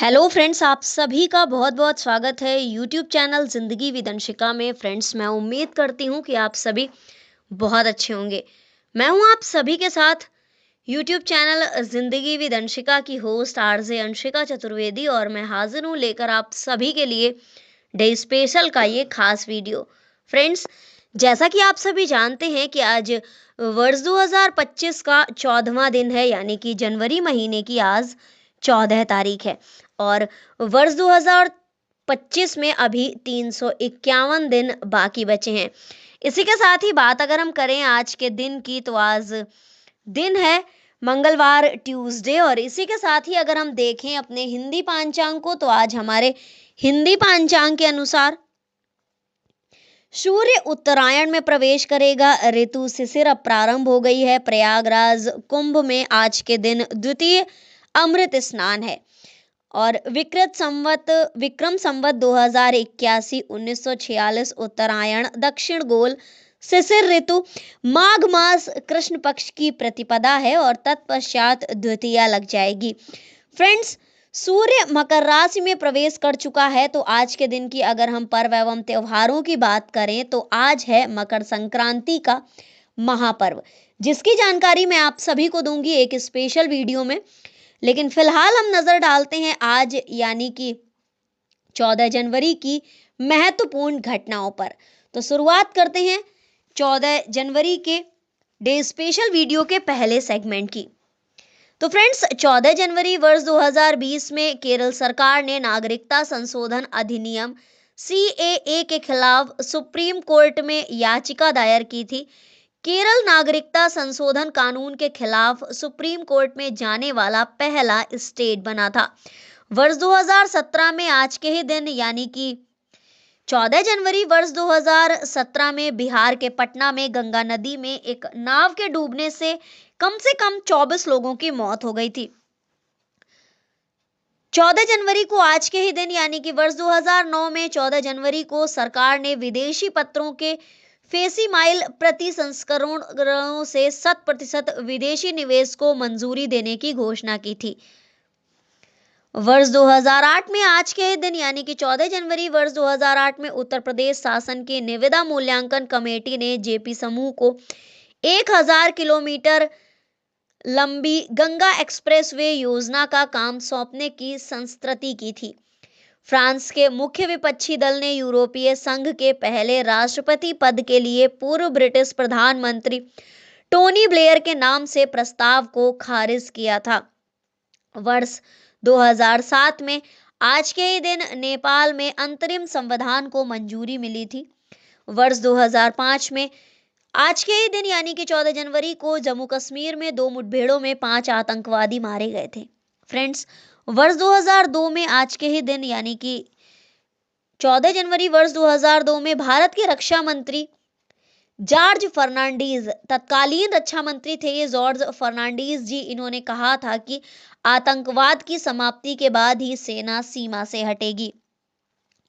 Hello friends, आप सभी का बहुत बहुत स्वागत है यूट्यूब चैनल ज़िंदगी विद अंशिका में। फ्रेंड्स, मैं उम्मीद करती हूँ कि आप सभी बहुत अच्छे होंगे। मैं हूँ आप सभी के साथ यूट्यूब चैनल ज़िंदगी विद अंशिका की होस्ट आरजे अंशिका चतुर्वेदी, और मैं हाजिर हूँ लेकर आप सभी के लिए डे स्पेशल का ये खास वीडियो। फ्रेंड्स, जैसा कि आप सभी जानते हैं कि आज वर्ष 2025 का 14वां दिन है, यानी कि जनवरी महीने की आज 14 तारीख है। और वर्ष 2025 में अभी 351 दिन बाकी बचे हैं। इसी के साथ ही बात अगर हम करें आज के दिन की, तो आज दिन है मंगलवार, ट्यूसडे। और इसी के साथ ही अगर हम देखें अपने हिंदी पांचांग को, तो आज हमारे हिंदी पांचांग के अनुसार सूर्य उत्तरायण में प्रवेश करेगा। ऋतु शिशिर अब प्रारंभ हो गई है। प्रयागराज कुंभ में आज के दिन द्वितीय अमृत स्नान है। और विक्रम संवत 2081 1946 उत्तरायण दक्षिण गोल शिशिर ऋतु माघ मास कृष्ण पक्ष की प्रतिपदा है और तत्पश्चात द्वितीया लग जाएगी। फ्रेंड्स, सूर्य मकर राशि में प्रवेश कर चुका है। तो आज के दिन की अगर हम पर्व एवं त्योहारों की बात करें, तो आज है मकर संक्रांति का महापर्व, जिसकी जानकारी मैं आप सभी को दूंगी एक स्पेशल वीडियो में। लेकिन फिलहाल हम नजर डालते हैं आज यानी कि 14 जनवरी की महत्वपूर्ण घटनाओं पर। तो शुरुआत करते हैं 14 जनवरी के डे स्पेशल वीडियो के पहले सेगमेंट की। तो फ्रेंड्स, 14 जनवरी वर्ष 2020 में केरल सरकार ने नागरिकता संशोधन अधिनियम CAA के खिलाफ सुप्रीम कोर्ट में याचिका दायर की थी। केरल नागरिकता संशोधन कानून के खिलाफ सुप्रीम कोर्ट में जाने वाला पहला स्टेट बना था। वर्ष 2017 में आज के ही दिन यानी कि 14 जनवरी वर्ष 2017 में बिहार के पटना में गंगा नदी में एक नाव के डूबने से कम 24 लोगों की मौत हो गई थी। 14 जनवरी को आज के ही दिन यानी कि वर्ष 2009 में 14 जनवरी को सरकार ने विदेशी पत्रों के फेसिमाइल प्रति संस्करणों से 100% विदेशी निवेश को मंजूरी देने की घोषणा की थी। वर्ष 2008 में आज के दिन यानी कि 14 जनवरी वर्ष 2008 में उत्तर प्रदेश शासन की निविदा मूल्यांकन कमेटी ने जेपी समूह को 1000 किलोमीटर लंबी गंगा एक्सप्रेसवे योजना का काम सौंपने की संस्तृति की थी। फ्रांस के मुख्य विपक्षी दल ने यूरोपीय संघ के पहले राष्ट्रपति पद के लिए पूर्व ब्रिटिश प्रधानमंत्री टोनी ब्लेयर के नाम से प्रस्ताव को खारिज किया था। वर्ष 2007 में आज के ही दिन नेपाल में अंतरिम संविधान को मंजूरी मिली थी। वर्ष 2005 में आज के ही दिन यानी कि 14 जनवरी को जम्मू कश्मीर में 2 मुठभेड़ों में 5 आतंकवादी मारे गए थे। फ्रेंड्स, वर्ष 2002 में आज के ही दिन यानी कि 14 जनवरी वर्ष 2002 में भारत के रक्षा मंत्री जॉर्ज फर्नांडीज, तत्कालीन रक्षा मंत्री थे ये जॉर्ज फर्नांडीज जी, इन्होंने कहा था कि आतंकवाद की समाप्ति के बाद ही सेना सीमा से हटेगी।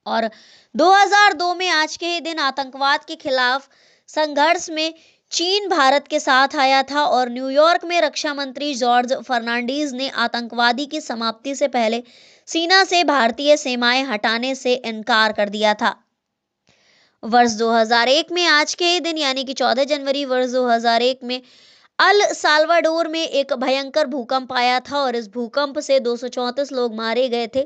और 2002 में आज के ही दिन आतंकवाद के खिलाफ संघर्ष में चीन भारत के साथ आया था और न्यूयॉर्क में रक्षा मंत्री जॉर्ज फर्नांडीज ने आतंकवादी की समाप्ति से पहले सीमा से भारतीय सेनाएं हटाने से इनकार कर दिया था। वर्ष 2001 में आज के ही दिन यानी कि 14 जनवरी वर्ष 2001 में अल साल्वाडोर में एक भयंकर भूकंप आया था और इस भूकंप से 234 लोग मारे गए थे,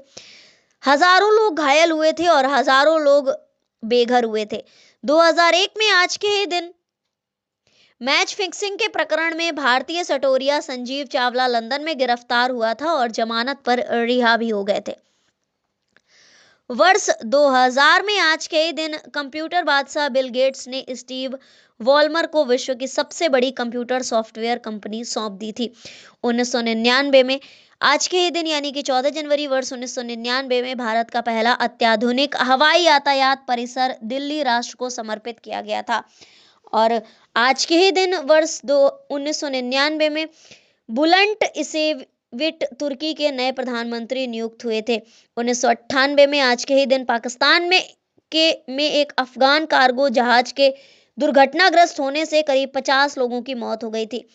हजारों लोग घायल हुए थे और हजारों लोग बेघर हुए थे। 2001 में आज के ही दिन मैच फिक्सिंग के प्रकरण में भारतीय सटोरिया संजीव चावला लंदन में गिरफ्तार हुआ था और जमानत पर रिहा भी हो गए थे। वर्ष 2000 में आज के ही दिन कंप्यूटर बादशाह बिल गेट्स ने स्टीव वॉलमर को विश्व की सबसे बड़ी कंप्यूटर सॉफ्टवेयर कंपनी सौंप दी थी। 1999 में आज के ही दिन यानी कि 14 जनवरी वर्ष 1999 में भारत का पहला अत्याधुनिक हवाई यातायात परिसर दिल्ली राष्ट्र को समर्पित किया गया था। और आज के ही दिन वर्ष 1999 में बुलंट इसेविट तुर्की के नए प्रधानमंत्री नियुक्त हुए थे। 1998 में आज के ही दिन पाकिस्तान में एक अफगान कार्गो जहाज के दुर्घटनाग्रस्त होने से करीब 50 लोगों की मौत हो गई थी।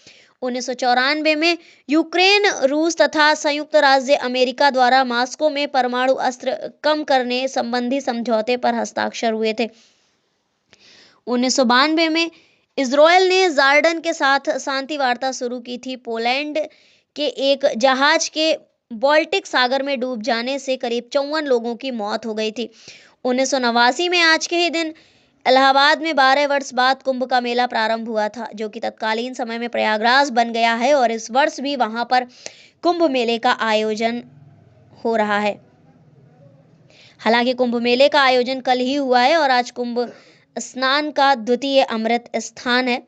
1994 में यूक्रेन, रूस तथा संयुक्त राज्य अमेरिका द्वारा मॉस्को में परमाणु अस्त्र कम करने संबंधी समझौते पर हस्ताक्षर हुए थे। 1992 में इजरायल ने जॉर्डन के साथ शांति वार्ता शुरू की थी। पोलैंड के एक जहाज के बाल्टिक सागर में डूब जाने से करीब 54 लोगों की मौत हो गई थी। 1989 में आज के ही दिन इलाहाबाद में 12 वर्ष बाद कुंभ का मेला प्रारंभ हुआ था, जो कि तत्कालीन समय में प्रयागराज बन गया है और इस वर्ष भी वहां पर कुंभ मेले का आयोजन हो रहा है। हालांकि कुंभ मेले का आयोजन कल ही हुआ है और आज कुंभ स्नान का द्वितीय अमृत स्थान है।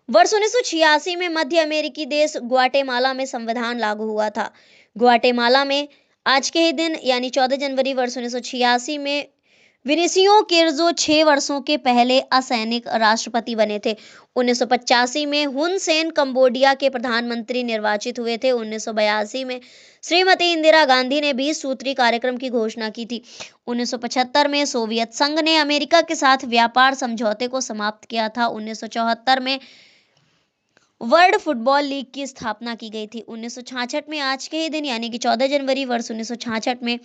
वर्ष 1986 में मध्य अमेरिकी देश ग्वाटेमाला में संविधान लागू हुआ था। ग्वाटेमाला में आज के ही दिन यानी 14 जनवरी वर्ष 1986 में विनिसियो किर्जो 6 वर्षों के पहले असैनिक राष्ट्रपति बने थे। 1985 में हुन सेन कंबोडिया के प्रधानमंत्री निर्वाचित हुए थे। 1982 में श्रीमती इंदिरा गांधी ने 20 सूत्री कार्यक्रम की घोषणा की थी। 1975 में सोवियत संघ ने अमेरिका के साथ व्यापार समझौते को समाप्त किया था। 1974 में वर्ल्ड फुटबॉल लीग की स्थापना की गई थी। 1966 में आज के ही दिन यानी कि 14 जनवरी वर्ष 1966 में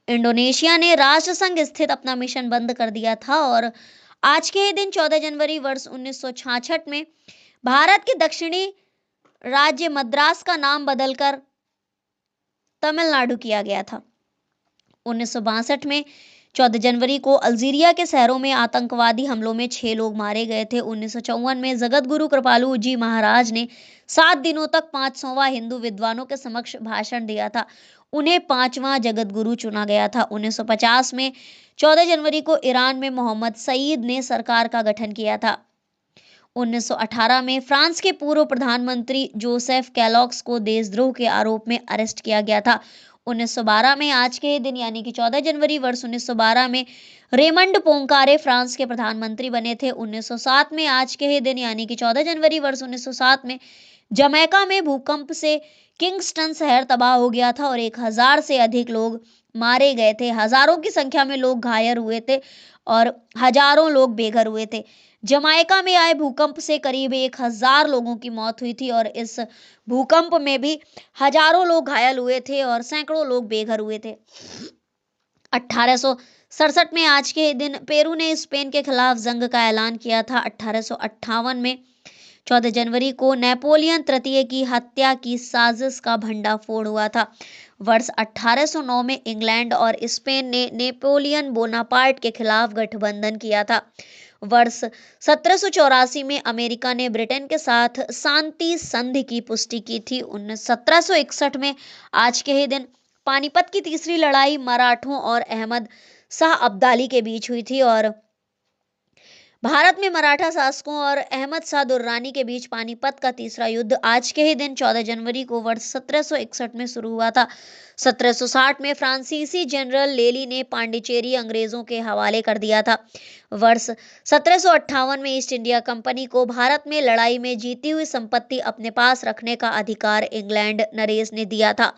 इंडोनेशिया ने राष्ट्रसंघ स्थित अपना मिशन बंद कर दिया था और आज के ही दिन 14 जनवरी वर्ष 1966 में भारत के दक्षिणी राज्य मद्रास का नाम बदलकर तमिलनाडु किया गया था। 1962 में 14 जनवरी को अल्जीरिया के शहरों में आतंकवादी हमलों में 6 लोग मारे गए थे। 1954 में जगत गुरु कृपालु जी महाराज ने 7 दिनों तक 500वां हिंदू विद्वानों के समक्ष भाषण दिया था। उन्हें 5वां जगत गुरु चुना गया था। 1950 में 14 जनवरी को ईरान में मोहम्मद सईद ने सरकार का गठन किया था। 1918 में फ्रांस के पूर्व प्रधानमंत्री जोसेफ कैलॉग्स को देशद्रोह के आरोप में अरेस्ट किया गया था। 1912 में आज के दिन यानी कि 14 जनवरी वर्ष 1912 में रेमंड पोंकारे फ्रांस के प्रधानमंत्री बने थे। 1907 में आज के ही दिन यानी कि 14 जनवरी वर्ष 1907 में जमैका में भूकंप से किंगस्टन शहर तबाह हो गया था और 1000 से अधिक लोग मारे गए थे। हजारों की संख्या में लोग घायल हुए थे और हजारों लोग बेघर हुए थे। जमाइका में आए भूकंप से करीब 1000 लोगों की मौत हुई थी और इस भूकंप में भी हजारों लोग घायल हुए थे और सैकड़ों लोग बेघर हुए थे। 1867 में आज के दिन पेरू ने स्पेन के खिलाफ जंग का ऐलान किया था। 1858 में 14 जनवरी को नेपोलियन तृतीय की हत्या की साजिश का भंडाफोड़ हुआ था। वर्ष 1809 में इंग्लैंड और स्पेन ने नेपोलियन बोनापार्ट के खिलाफ गठबंधन किया था। वर्ष 1784 में अमेरिका ने ब्रिटेन के साथ शांति संधि की पुष्टि की थी। 1761 में आज के ही दिन पानीपत की तीसरी लड़ाई मराठों और अहमद शाह अब्दाली के बीच हुई थी और भारत में मराठा शासकों और अहमद शाह दुर्रानी के बीच पानीपत का तीसरा युद्ध आज के ही दिन 14 जनवरी को वर्ष 1761 में शुरू हुआ था। 1760 में फ्रांसीसी जनरल लेली ने पांडिचेरी अंग्रेजों के हवाले कर दिया था। वर्ष 1758 में ईस्ट इंडिया कंपनी को भारत में लड़ाई में जीती हुई संपत्ति अपने पास रखने का अधिकार इंग्लैंड नरेश ने दिया था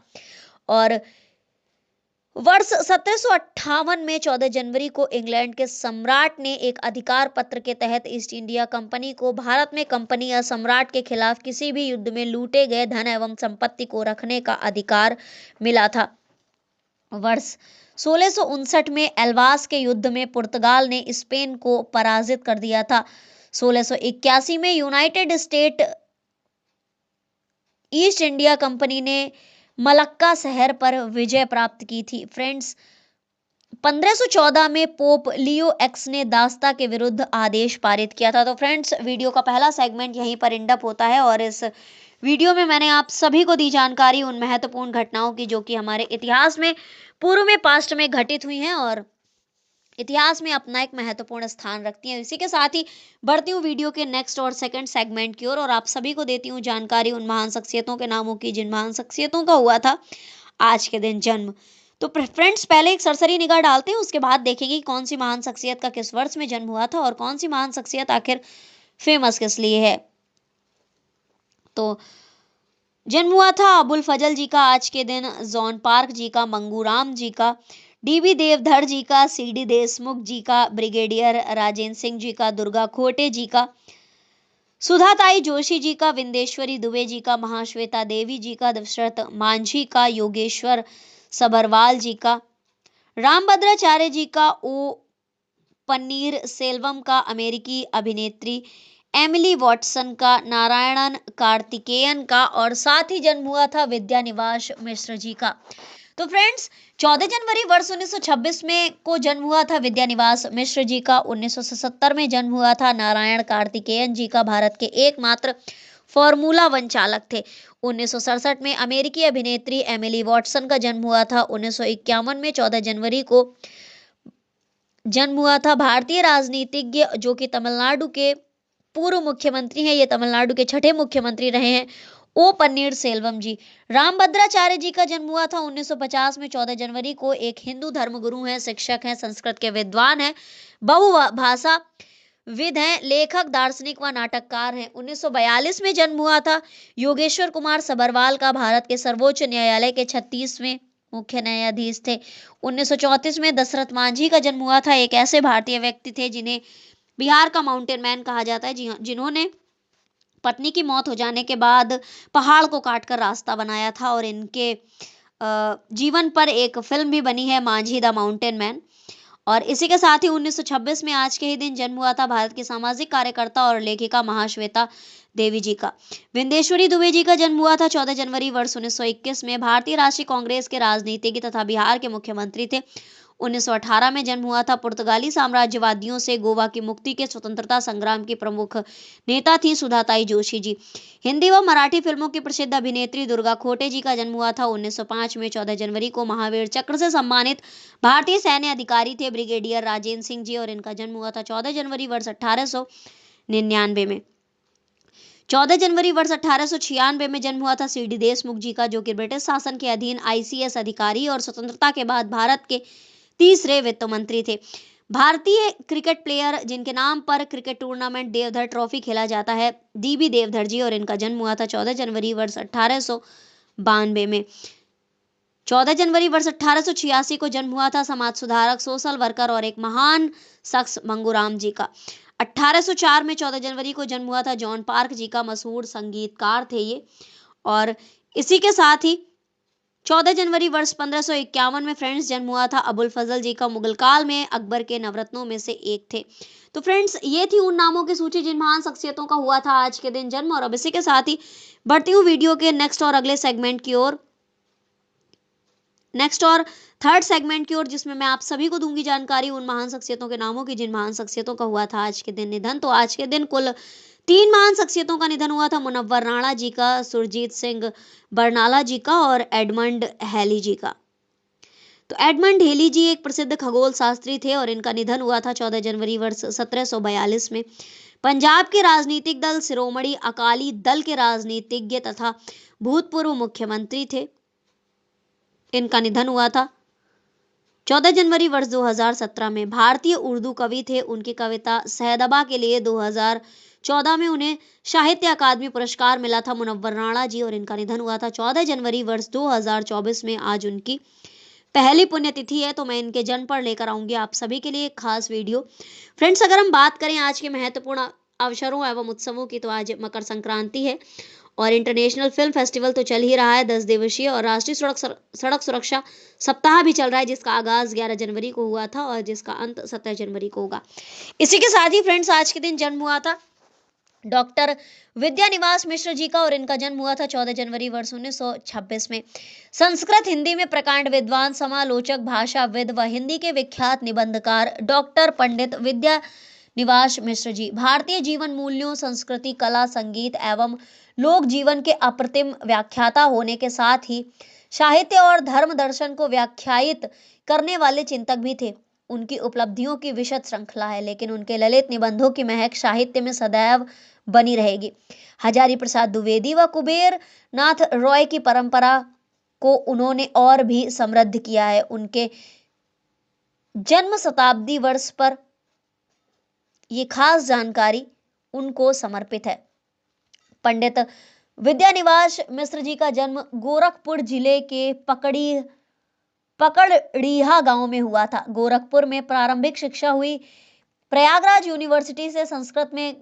और वर्ष 1758 में 14 जनवरी को इंग्लैंड के सम्राट ने एक अधिकार पत्र के तहत ईस्ट इंडिया कंपनी को भारत में कंपनी या सम्राट के खिलाफ किसी भी युद्ध में लूटे गए धन एवं संपत्ति को रखने का अधिकार मिला था। वर्ष 1659 में एल्वास के युद्ध में पुर्तगाल ने स्पेन को पराजित कर दिया था। 1681 में United state east India company ने मलक्का शहर पर विजय प्राप्त की थी। फ्रेंड्स, 1514 में पोप लियो एक्स ने दास्ता के विरुद्ध आदेश पारित किया था। तो फ्रेंड्स, वीडियो का पहला सेगमेंट यहीं पर एंड अप होता है और इस वीडियो में मैंने आप सभी को दी जानकारी उन महत्वपूर्ण घटनाओं की जो कि हमारे इतिहास में पूर्व में पास्ट में घटित हुई हैं और इतिहास में अपना एक महत्वपूर्ण स्थान रखती हैं। इसी के साथ ही बढ़ती हूँ वीडियो के नेक्स्ट और सेकंड सेगमेंट की ओर और आप सभी को देती हूँ जानकारी उन महान शख्सियतों के नामों की जिन महान शख्सियतों का हुआ था आज के दिन जन्म। तो फ्रेंड्स, पहले एक सरसरी निगाह डालते हैं, उसके बाद देखेंगे कौन सी महान शख्सियत का किस वर्ष में जन्म हुआ था और कौन सी महान शख्सियत आखिर फेमस किस लिए है। तो जन्म हुआ था अबुल फजल जी का आज के दिन, जॉन पार्क जी का, मंगूराम जी का, डीबी देवधर जी का, सीडी देशमुख जी का, ब्रिगेडियर राजेंद्र सिंह जी का, दुर्गा खोटे जी का, सुधाताई जोशी जी का, विंदेश्वरी दुबे जी का, महाश्वेता देवी जी का, दशरथ मांझी का, योगेश्वर सबरवाल जी का, रामभद्राचार्य जी का, ओ पन्नीर सेल्वम का, अमेरिकी अभिनेत्री एमिली वॉटसन का, नारायणन कार्तिकेयन का और साथ ही जन्म हुआ था विद्यानिवास मिश्र जी का। तो फ्रेंड्स, 14 जनवरी वर्ष 1926 में को जन्म हुआ था विद्यानिवास मिश्र जी का। 1977 में जन्म हुआ था नारायण कार्तिकेयन जी का। भारत के एकमात्र फॉर्मूला वन चालक थे। 1967 में अमेरिकी अभिनेत्री एमिली वॉटसन का जन्म हुआ था। 1951 में 14 जनवरी को जन्म हुआ था भारतीय राजनीतिज्ञ जो कि तमिलनाडु के पूर्व मुख्यमंत्री हैं, ये तमिलनाडु के छठे मुख्यमंत्री रहे हैं, ओ पन्नीर सेल्वम जी। रामभद्राचार्य जी का जन्म हुआ था 1950 में 14 जनवरी को। एक हिंदू धर्मगुरु हैं, शिक्षक हैं, संस्कृत के विद्वान हैं, बहुभाषा विद हैं, लेखक, दार्शनिक व नाटककार हैं। 1942 में जन्म हुआ था योगेश्वर कुमार सबरवाल का। भारत के सर्वोच्च न्यायालय के 36वें मुख्य न्यायाधीश थे। 1934 में दशरथ मांझी का जन्म हुआ था। एक ऐसे भारतीय व्यक्ति थे जिन्हें बिहार का माउंटेन मैन कहा जाता है, जी हाँ, जिन्होंने पत्नी की मौत हो जाने के बाद पहाड़ को काटकर रास्ता बनाया था और इनके जीवन पर एक फिल्म भी बनी है, मांझी द माउंटेन मैन। और इसी के साथ ही 1926 में आज के ही दिन जन्म हुआ था भारत की सामाजिक कार्यकर्ता और लेखिका महाश्वेता देवी जी का। विंदेश्वरी दुबे जी का जन्म हुआ था 14 जनवरी वर्ष 1921 में। भारतीय राष्ट्रीय कांग्रेस के राजनीतिज्ञ तथा बिहार के मुख्यमंत्री थे। 1918 में जन्म हुआ था। पुर्तगाली साम्राज्यवादियों से गोवा की मुक्ति के स्वतंत्रता संग्राम की प्रमुख नेता थी सुधाताई जोशी जी। हिंदी व मराठी फिल्मों की प्रसिद्ध अभिनेत्री दुर्गा खोटे जी का जन्म हुआ था 1905 में। 14 जनवरी को महावीर चक्र से सम्मानित भारतीय सैन्य अधिकारी थे ब्रिगेडियर राजेंद्र सिंह जी और इनका जन्म हुआ था 14 जनवरी वर्ष 1899 में। 14 जनवरी वर्ष 1896 में जन्म हुआ था सीडी देशमुख जी का, जो कि ब्रिटिश शासन के अधीन आईसीएस अधिकारी और स्वतंत्रता के बाद भारत के तीसरे वित्त मंत्री थे। भारतीय क्रिकेट प्लेयर जिनके नाम पर क्रिकेट टूर्नामेंट देवधर ट्रॉफी खेला जाता है, डीबी देवधर जी, और इनका जन्म हुआ था 14 जनवरी वर्ष 1892 में। 14 जनवरी वर्ष 1886 को जन्म हुआ था समाज सुधारक, सोशल वर्कर और एक महान शख्स मंगूराम जी का। 1804 में 14 जनवरी को जन्म हुआ था जॉन पार्क जी का, मशहूर संगीतकार थे ये। और इसी के साथ ही 14 जनवरी वर्ष 1551 में फ्रेंड्स जन्म हुआ था अबुल फजल जी का। मुगल काल में अकबर के नवरत्नों में से एक थे। तो फ्रेंड्स, ये थी उन नामों की सूची जिन महान शख्सियतों का हुआ था आज के दिन जन्म। और अब इसी के साथ ही बढ़ती हूँ वीडियो के नेक्स्ट और अगले सेगमेंट की ओर, नेक्स्ट और थर्ड सेगमेंट की ओर, जिसमें मैं आप सभी को दूंगी जानकारी उन महान शख्सियतों के नामों की जिन महान शख्सियतों का हुआ था आज के दिन निधन। तो आज के दिन कुल 3 महान शख्सियतों का निधन हुआ था, मुनव्वर राणा जी का, सुरजीत सिंह बरनाला जी का और एडमंड हेली जी का। तो एडमंड हेली जी एक प्रसिद्ध खगोल शास्त्री थे और इनका निधन हुआ था 14 जनवरी वर्ष 1742 में। पंजाब के राजनीतिक दल शिरोमणि अकाली दल के राजनीतिज्ञ तथा भूतपूर्व मुख्यमंत्री थे, इनका निधन हुआ था 14 जनवरी वर्ष 2017 में। भारतीय उर्दू कवि थे, उनकी कविता सहदबा के लिए 2014 में उन्हें साहित्य अकादमी पुरस्कार मिला था, मुनव्वर राणा जी, और इनका निधन हुआ था 14 जनवरी वर्ष 2024 में। आज उनकी पहली पुण्यतिथि है, तो मैं इनके जन्म पर लेकर आऊंगी आप सभी के लिए एक खास वीडियो। फ्रेंड्स, अगर हम बात करें आज के महत्वपूर्ण अवसरों एवं उत्सवों की, तो आज मकर संक्रांति है और इंटरनेशनल फिल्म फेस्टिवल तो चल ही रहा है 10 दिवसीय, और राष्ट्रीय सड़क सुरक्षा सप्ताह भी चल रहा है, जिसका आगाज 11 जनवरी को हुआ था और जिसका अंत 17 जनवरी को होगा। इसी के साथ ही फ्रेंड्स, आज के दिन जन्म हुआ था डॉक्टर विद्यानिवास मिश्र जी का और इनका जन्म हुआ था 14 जनवरी वर्ष 1926 में। संस्कृत हिंदी में प्रकांड विद्वान, समालोचक, भाषाविद व हिंदी के विख्यात निबंधकार डॉक्टर पंडित विद्यानिवास मिश्र जी भारतीय जीवन मूल्यों, संस्कृति, कला, संगीत एवं लोक जीवन के अप्रतिम व्याख्याता होने के साथ ही साहित्य और धर्म दर्शन को व्याख्यायित करने वाले चिंतक भी थे। उनकी उपलब्धियों की विशद श्रृंखला है, लेकिन उनके ललित निबंधों की महक साहित्य में सदैव बनी रहेगी। हजारी प्रसाद द्विवेदी व कुबेर नाथ रॉय की परंपरा को उन्होंने और भी समृद्ध किया है। उनके जन्म शताब्दी वर्ष पर ये खास जानकारी उनको समर्पित है। पंडित विद्यानिवास मिश्र जी का जन्म गोरखपुर जिले के पकड़ी पकड़ीहा गांव में हुआ था। गोरखपुर में प्रारंभिक शिक्षा हुई। प्रयागराज यूनिवर्सिटी से संस्कृत में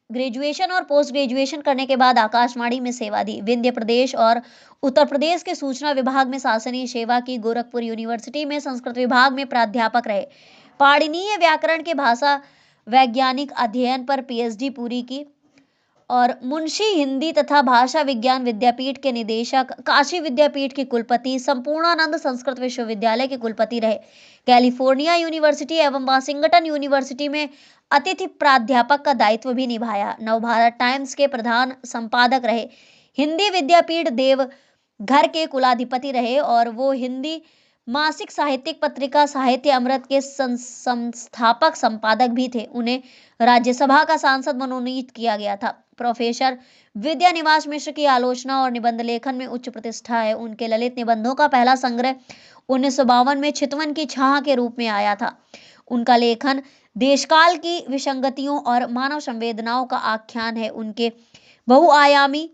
ग्रेजुएशन और पोस्ट ग्रेजुएशन करने के बाद आकाशवाणी में सेवा दी। विंध्य प्रदेश और उत्तर प्रदेश के सूचना विभाग में शासनीय सेवा की। गोरखपुर यूनिवर्सिटी में संस्कृत विभाग में प्राध्यापक रहे। पाणिनीय व्याकरण के भाषा वैज्ञानिक अध्ययन पर पीएचडी पूरी की और मुंशी हिंदी तथा भाषा विज्ञान विद्यापीठ के निदेशक, काशी विद्यापीठ के कुलपति, संपूर्णानंद संस्कृत विश्वविद्यालय के कुलपति रहे। कैलिफोर्निया यूनिवर्सिटी एवं वाशिंगटन यूनिवर्सिटी में अतिथि प्राध्यापक का दायित्व भी निभाया। नवभारत टाइम्स के प्रधान संपादक रहे। हिंदी विद्यापीठ देव घर के कुलाधिपति रहे और वो हिंदी मासिक साहित्यिक पत्रिका साहित्य अमृत के संस्थापक संपादक भी थे। उन्हें राज्यसभा का सांसद मनोनीत किया गया था। प्रोफेसर विद्यानिवास मिश्र की आलोचना और निबंध लेखन में उच्च प्रतिष्ठा है। उनके ललित निबंधों का पहला संग्रह 1952 में चितवन की छाह के रूप में आया था। उनका लेखन देशकाल की विसंगतियों और मानव संवेदनाओं का आख्यान है। उनके बहुआयामी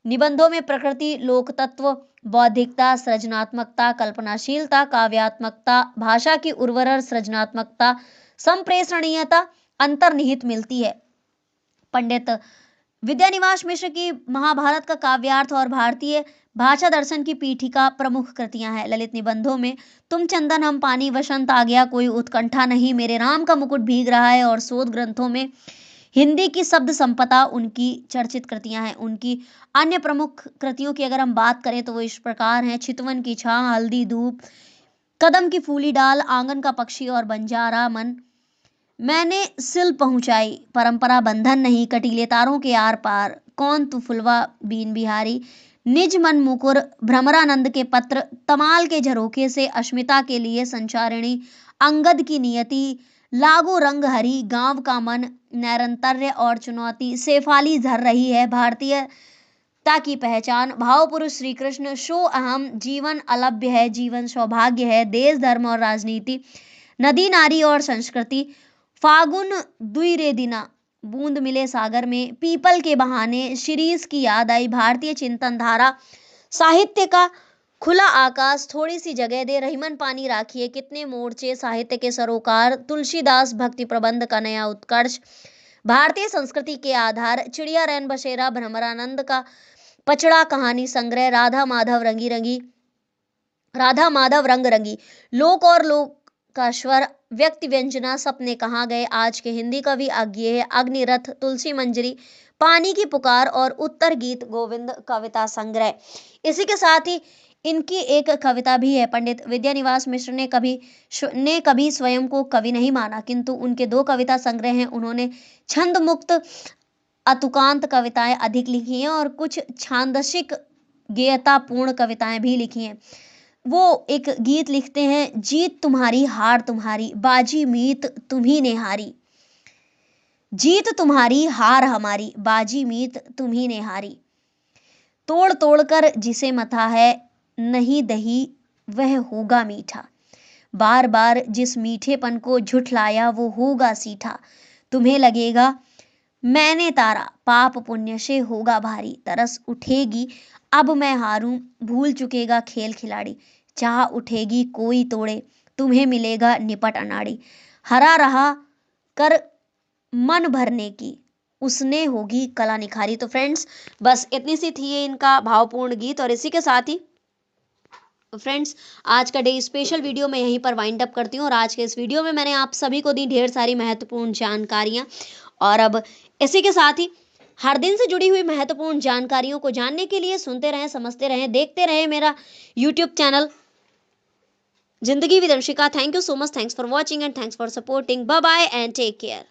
निबंधों में प्रकृति, लोक तत्व, बौद्धिकता, सृजनात्मकता, कल्पनाशीलता, काव्यात्मकता, भाषा की उर्वर सृजनात्मकता, संप्रेषणीयता अंतर्निहित मिलती है। पंडित विद्यानिवास मिश्र की महाभारत का काव्यार्थ और भारतीय भाषा दर्शन की पीठिका प्रमुख कृतियां हैं। ललित निबंधों में तुम चंदन हम पानी, वसंत आ गया, कोई उत्कंठा नहीं, मेरे राम का मुकुट भीग रहा है और शोध ग्रंथों में हिंदी की शब्द संपदा उनकी चर्चित कृतियां हैं। उनकी अन्य प्रमुख कृतियों की अगर हम बात करें तो वो इस प्रकार हैं: चितवन की छाह, हल्दी धूप, कदम की फूली डाल, आंगन का पक्षी और बंजारा मन, मैंने सिल पहुंचाई, परंपरा बंधन नहीं, कटीले तारों के आर पार, कौन तू फुलवा बीन बिहारी, निज मन मुकुर, भ्रमरानंद के पत्र, तमाल के झरोखे से, अस्मिता के लिए, संचारिणी, अंगद की नियति, लागू रंग हरी, गांव का मन, नैरंतर्य और चुनौती, शेफाली झर रही है, भारतीयता की पहचान, भाव पुरुष श्री कृष्ण, शो अहम, जीवन अलभ्य है, जीवन सौभाग्य है, देश धर्म और राजनीति, नदी नारी और संस्कृति, फागुन दुई रे दिना, बूंद मिले सागर में, पीपल के बहाने, शिरीष की याद आई, भारतीय चिंतन धारा, साहित्य का खुला आकाश, थोड़ी सी जगह दे, रहीमन पानी राखिए, कितने मोर्चे, साहित्य के सरोकार, तुलसीदास भक्ति प्रबंध का नया उत्कर्ष, भारतीय संस्कृति के आधार, चिड़िया रैन बसेरा, भ्रमरानंद का पचड़ा कहानी संग्रह, राधा माधव रंग रंगी, लोक और लोक का स्वर, व्यक्ति व्यंजना, सपने कहाँ गए, आज के हिंदी कवि अज्ञेय, अग्निरथ, तुलसी मंजरी, पानी की पुकार और उत्तर गीत गोविंद कविता संग्रह। इसी के साथ ही इनकी एक कविता भी है। पंडित विद्यानिवास मिश्र ने कभी स्वयं को कवि नहीं माना, किंतु उनके 2 कविता संग्रह हैं। उन्होंने छंद मुक्त अतुकांत कविताएं अधिक लिखी हैं और कुछ छांदसिक गेयतापूर्ण कविताएं भी लिखी हैं। वो एक गीत लिखते हैं: जीत तुम्हारी हार तुम्हारी, बाजी मीत तुम्ही ने हारी, जीत तुम्हारी हार हमारी, बाजी मीत तुम्ही ने हारी, तोड़ तोड़ कर जिसे मथा है, नहीं दही वह होगा मीठा, बार बार जिस मीठेपन को झुठलाया वो होगा सीठा, तुम्हें लगेगा मैंने तारा, पाप पुण्य से होगा भारी, तरस उठेगी अब मैं हारूं, भूल चुकेगा खेल खिलाड़ी, चाह उठेगी कोई तोड़े, तुम्हें मिलेगा निपट अनाड़ी, हरा रहा कर मन भरने की, उसने होगी कला निखारी। तो फ्रेंड्स, बस इतनी सी थी ये इनका भावपूर्ण गीत। और इसी के साथ ही फ्रेंड्स, आज का डे स्पेशल वीडियो मैं यहीं पर वाइंड अप करती हूँ। और आज के इस वीडियो में मैंने आप सभी को दी ढेर सारी महत्वपूर्ण जानकारियाँ। और अब इसी के साथ ही हर दिन से जुड़ी हुई महत्वपूर्ण जानकारियों को जानने के लिए सुनते रहें, समझते रहें, देखते रहें मेरा यूट्यूब चैनल जिंदगी with Anshika. Thank you so much, thanks for watching and thanks for supporting. Bye bye and take care.